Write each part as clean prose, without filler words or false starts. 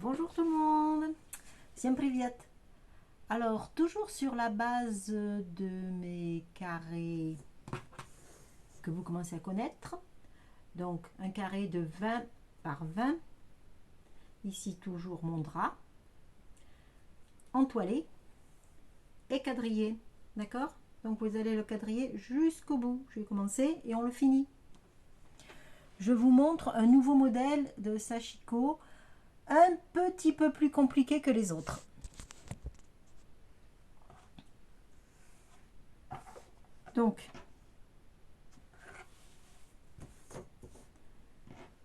Bonjour tout le monde, Всем привет. Alors, toujours sur la base de mes carrés que vous commencez à connaître. Donc, un carré de 20 par 20. Ici, toujours mon drap. Entoilé et quadrillé. D'accord? Donc, vous allez le quadriller jusqu'au bout. Je vais commencer et on le finit. Je vous montre un nouveau modèle de Sashiko, un petit peu plus compliqué que les autres. Donc,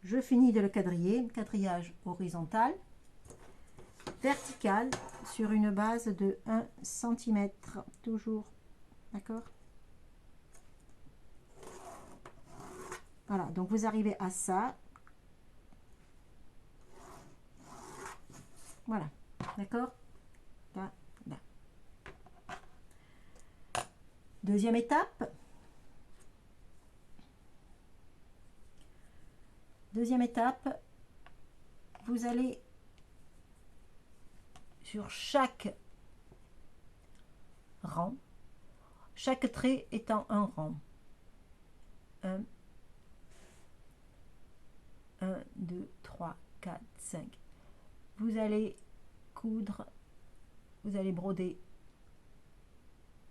je finis de le quadriller, quadrillage horizontal, vertical sur une base de 1 cm, toujours, d'accord? Voilà, donc vous arrivez à ça, voilà, d'accord? Là, là. Deuxième étape. Deuxième étape, vous allez sur chaque rang, chaque trait étant un rang. 1, 2, 3, 4, 5. Vous allez coudre, vous allez broder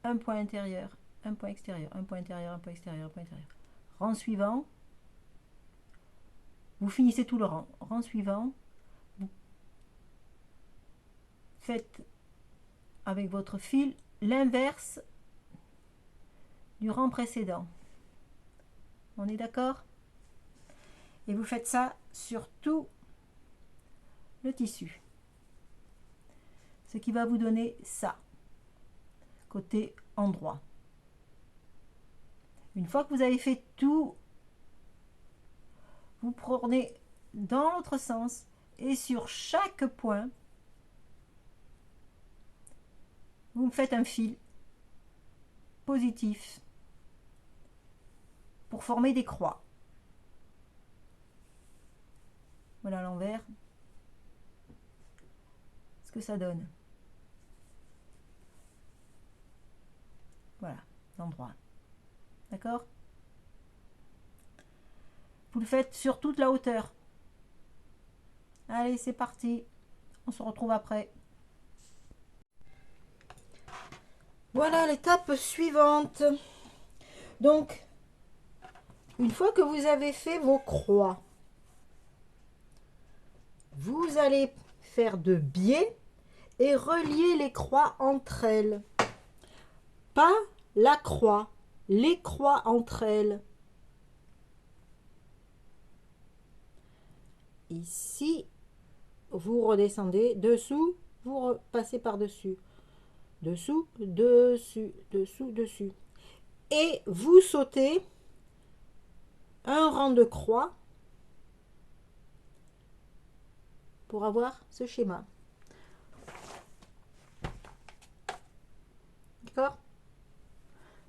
un point intérieur, un point extérieur, un point intérieur, un point extérieur, un point intérieur. Rang suivant, vous finissez tout le rang. Rang suivant, vous faites avec votre fil l'inverse du rang précédent. On est d'accord? Et vous faites ça sur tout le tissu. Ce qui va vous donner ça, côté endroit. Une fois que vous avez fait tout, vous prenez dans l'autre sens et sur chaque point, vous faites un fil positif pour former des croix. Voilà l'envers, ce que ça donne. Voilà l'endroit. D'accord? Vous le faites sur toute la hauteur. Allez, c'est parti. On se retrouve après. Voilà l'étape suivante. Donc, une fois que vous avez fait vos croix, vous allez faire de biais et relier les croix entre elles. Pas la croix, les croix entre elles. Ici, vous redescendez dessous, vous repassez par-dessus. Dessous, dessus, dessous, dessus. Et vous sautez un rang de croix pour avoir ce schéma. D'accord?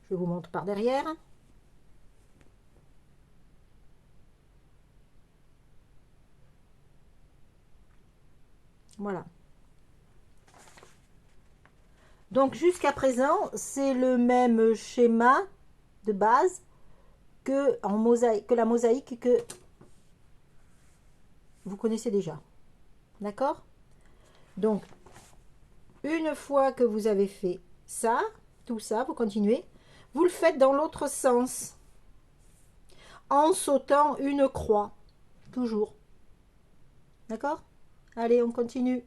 Je vous montre par derrière. Voilà. Donc jusqu'à présent, c'est le même schéma de base que, que la mosaïque que vous connaissez déjà. D'accord? Donc, une fois que vous avez fait ça, tout ça, vous continuez, vous le faites dans l'autre sens, en sautant une croix, toujours. D'accord? Allez, on continue.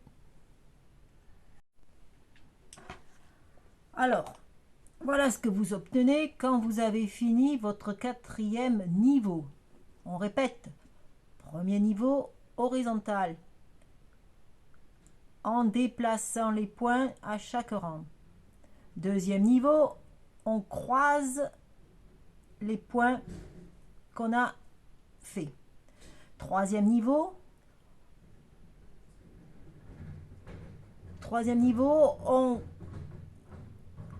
Alors, voilà ce que vous obtenez quand vous avez fini votre quatrième niveau. On répète, premier niveau, horizontal, en déplaçant les points à chaque rang. Deuxième niveau, on croise les points qu'on a fait. Troisième niveau, on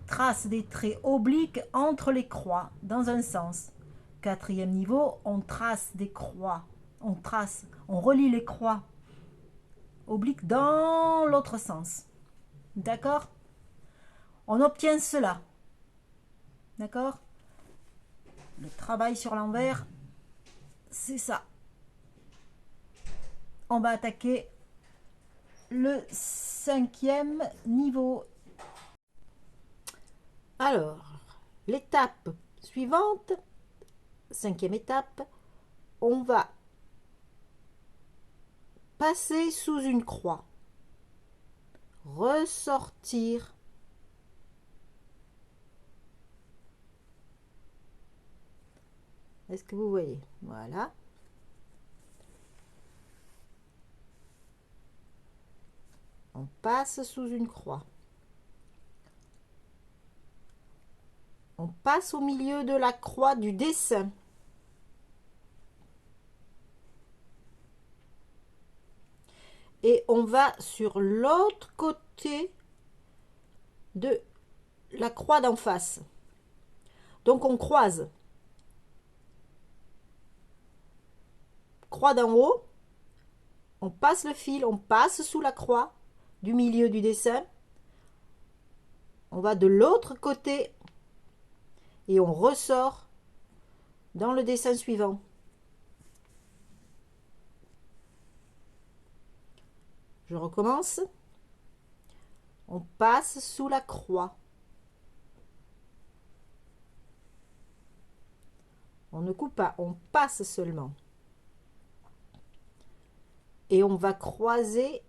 trace des traits obliques entre les croix dans un sens. Quatrième niveau, on trace des croix. On relie les croix oblique dans l'autre sens. D'accord? On obtient cela. D'accord? Le travail sur l'envers, c'est ça. On va attaquer le 5e niveau. Alors, l'étape suivante, 5e étape, on va passer sous une croix, ressortir, est-ce que vous voyez? Voilà. On passe sous une croix. On passe au milieu de la croix du dessin. Et on va sur l'autre côté de la croix d'en face. Donc on croise. Croix d'en haut. On passe le fil, on passe sous la croix du milieu du dessin. On va de l'autre côté et on ressort dans le dessin suivant. Je recommence. On passe sous la croix. On ne coupe pas, on passe seulement. Et on va croiser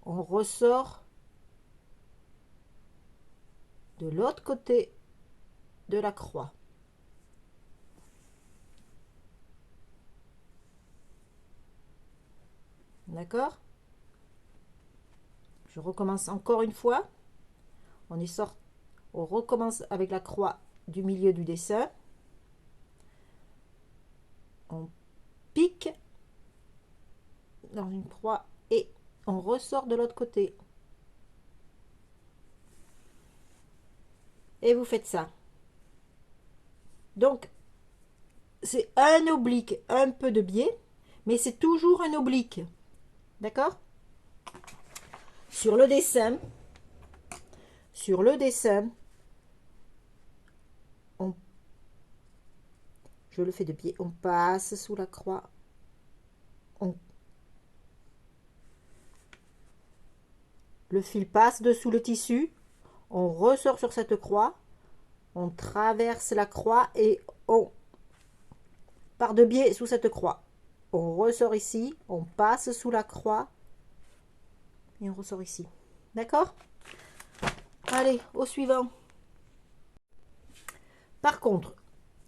on ressort de l'autre côté de la croix. D'accord? Je recommence encore une fois. On recommence avec la croix du milieu du dessin. On pique dans une croix et on ressort de l'autre côté. Et vous faites ça. Donc, c'est un oblique, un peu de biais, mais c'est toujours un oblique. D'accord? Sur le dessin, je le fais de biais, on passe sous la croix, le fil passe dessous le tissu, on ressort sur cette croix, on traverse la croix et on part de biais sous cette croix. On ressort ici, on passe sous la croix et on ressort ici. D'accord? Allez, au suivant. Par contre,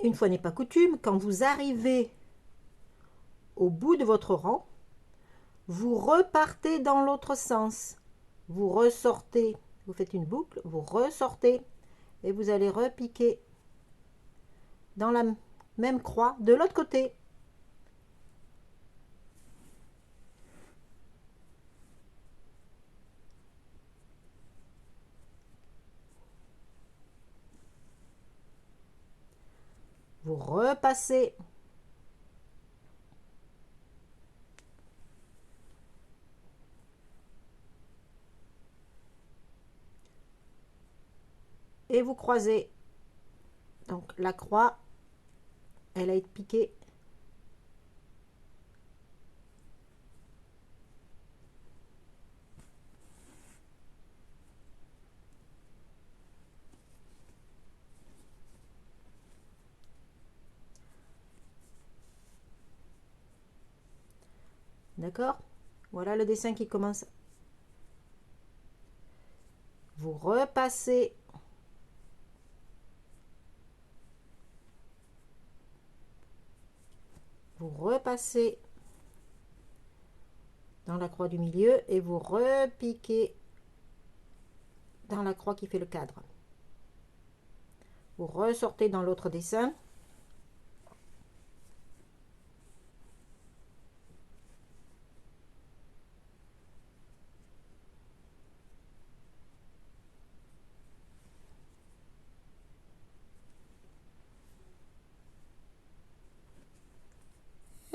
une fois n'est pas coutume, quand vous arrivez au bout de votre rang, vous repartez dans l'autre sens. Vous ressortez, vous faites une boucle, vous ressortez et vous allez repiquer dans la même croix de l'autre côté. Vous repassez. Et vous croisez. Donc la croix, elle a été piquée. D'accord? Voilà le dessin qui commence. Vous repassez. Vous repassez dans la croix du milieu et vous repiquez dans la croix qui fait le cadre. Vous ressortez dans l'autre dessin.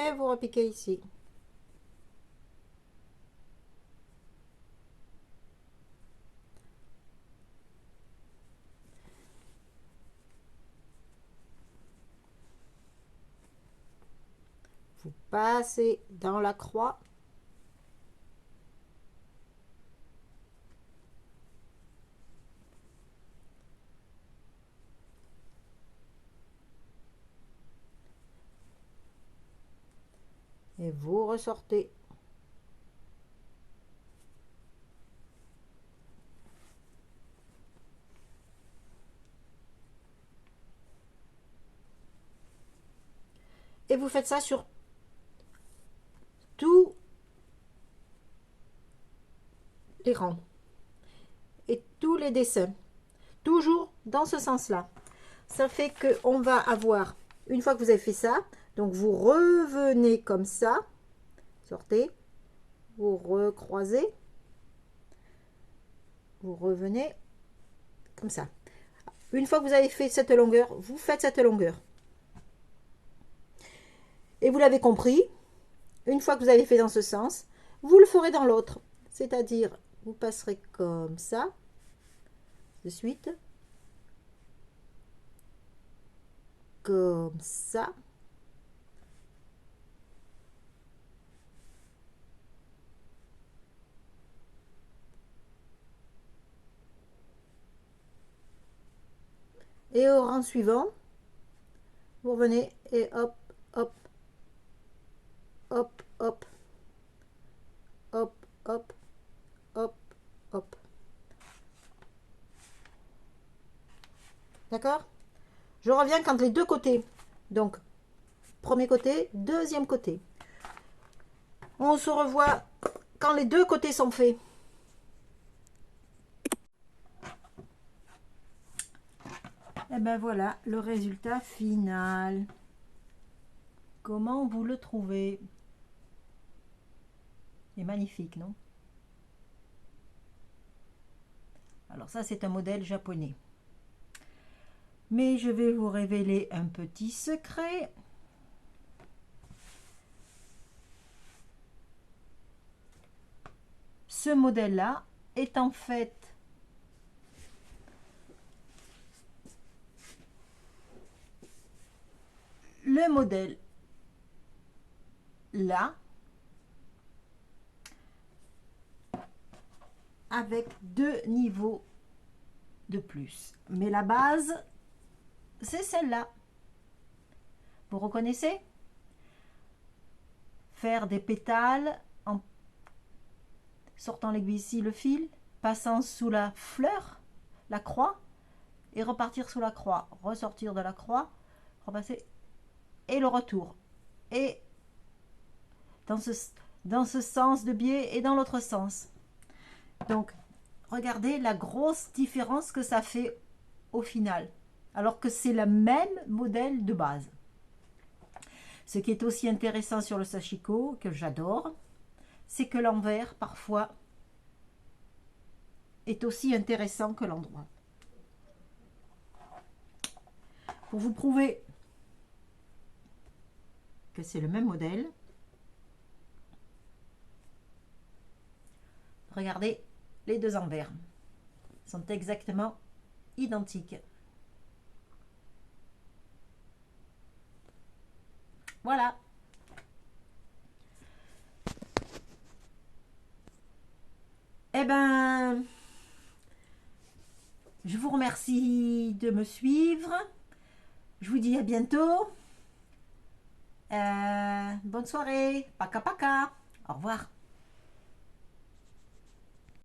et vous repiquez ici. Vous passez dans la croix. Et vous ressortez. Et vous faites ça sur tous les rangs et tous les dessins. Toujours dans ce sens-là. Ça fait qu'on va avoir, une fois que vous avez fait ça, donc vous revenez comme ça, sortez, vous recroisez, vous revenez comme ça. Une fois que vous avez fait cette longueur, vous faites cette longueur. Et vous l'avez compris, une fois que vous avez fait dans ce sens, vous le ferez dans l'autre. C'est-à-dire, vous passerez comme ça, de suite, comme ça, et au rang suivant, vous revenez et hop, hop, hop, hop, hop, hop, hop, hop. D'accord? Je reviens quand les deux côtés. Donc, premier côté, deuxième côté. On se revoit quand les deux côtés sont faits. Et ben voilà le résultat final. Comment vous le trouvez? C'est magnifique, non? Alors ça, c'est un modèle japonais. Mais je vais vous révéler un petit secret. Ce modèle-là est en fait le modèle là avec deux niveaux de plus. Mais la base, c'est celle-là. Vous reconnaissez? Faire des pétales en sortant l'aiguille ici, le fil, passant sous la fleur, la croix, et repartir sous la croix, ressortir de la croix, repasser, et le retour. Et dans ce sens de biais et dans l'autre sens. Donc, regardez la grosse différence que ça fait au final, alors que c'est le même modèle de base. Ce qui est aussi intéressant sur le sashiko, que j'adore, c'est que l'envers, parfois, est aussi intéressant que l'endroit. Pour vous prouver que c'est le même modèle, regardez les deux envers. Ils sont exactement identiques. Voilà. Eh ben, je vous remercie de me suivre. Je vous dis à bientôt. Bonne soirée. Paka paka. Au revoir.